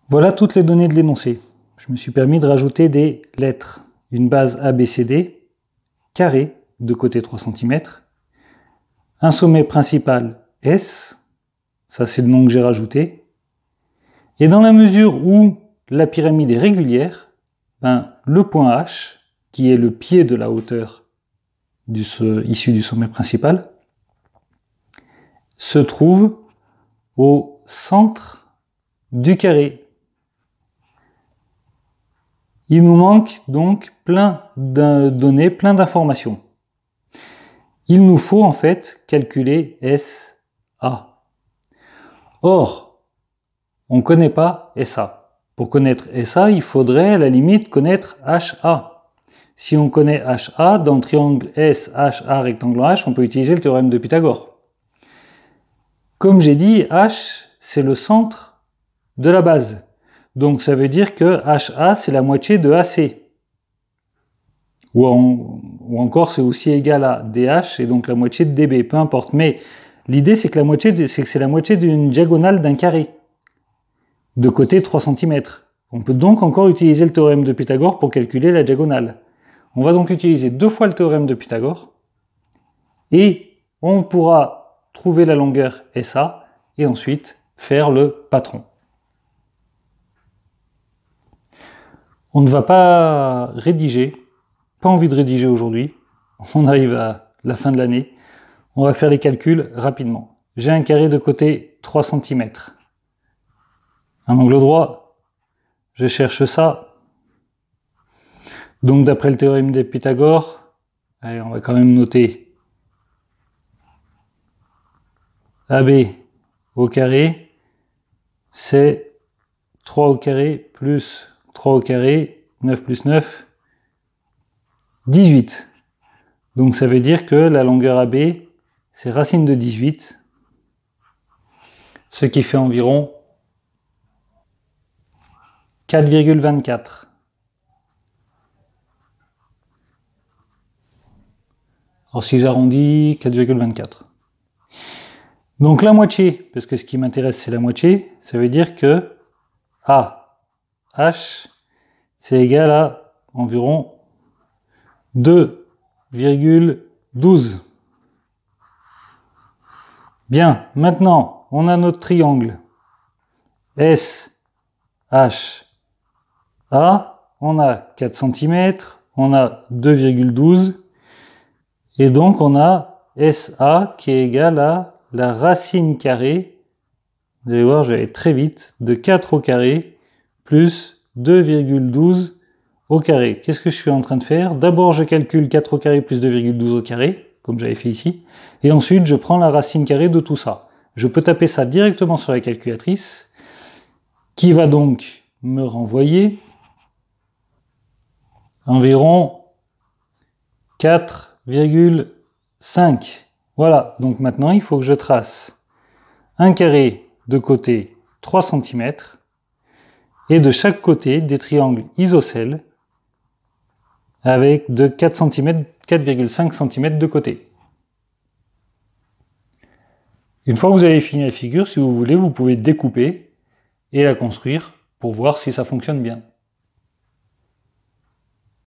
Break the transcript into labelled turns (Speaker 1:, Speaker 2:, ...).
Speaker 1: Voilà toutes les données de l'énoncé. Je me suis permis de rajouter des lettres. Une base ABCD, carré, de côté 3 cm. Un sommet principal S, ça c'est le nom que j'ai rajouté. Et dans la mesure où la pyramide est régulière, le point H, qui est le pied de la hauteur issu du sommet principal, se trouve au centre du carré. Il nous manque donc plein de données, plein d'informations. Il nous faut en fait calculer SA. Or, on ne connaît pas SA. Pour connaître SA, il faudrait à la limite connaître HA. Si on connaît HA, dans le triangle SHA rectangle H, on peut utiliser le théorème de Pythagore. Comme j'ai dit, H, c'est le centre de la base. Donc ça veut dire que HA, c'est la moitié de AC. Ou encore, c'est aussi égal à DH, et donc la moitié de DB, peu importe. Mais l'idée, c'est que c'est la moitié d'une diagonale d'un carré, de côté 3 cm. On peut donc encore utiliser le théorème de Pythagore pour calculer la diagonale. On va donc utiliser 2 fois le théorème de Pythagore, et on pourra trouver la longueur SA, et ensuite faire le patron. On ne va pas rédiger, pas envie de rédiger aujourd'hui, on arrive à la fin de l'année, on va faire les calculs rapidement. J'ai un carré de côté 3 cm, un angle droit, je cherche ça. Donc d'après le théorème de Pythagore, allez, on va quand même noter AB au carré, c'est 3 au carré plus 3 au carré, 9 plus 9, 18. Donc ça veut dire que la longueur AB, c'est racine de 18, ce qui fait environ 4,24. Alors si j'arrondis, 4,24. Donc la moitié, parce que ce qui m'intéresse c'est la moitié, ça veut dire que H, c'est égal à environ 2,12. Bien, maintenant, on a notre triangle SHA, on a 4 cm, on a 2,12, et donc on a SA qui est égal à la racine carrée, vous allez voir, je vais aller très vite, de 4 au carré plus 2,12 au carré. Qu'est-ce que je suis en train de faire? D'abord, je calcule 4 au carré plus 2,12 au carré, comme j'avais fait ici, et ensuite, je prends la racine carrée de tout ça. Je peux taper ça directement sur la calculatrice, qui va donc me renvoyer environ 4,5. Voilà, donc maintenant, il faut que je trace un carré de côté 3 cm, et de chaque côté des triangles isocèles avec de 4 cm, 4,5 cm de côté. Une fois que vous avez fini la figure, si vous voulez, vous pouvez découper et la construire pour voir si ça fonctionne bien.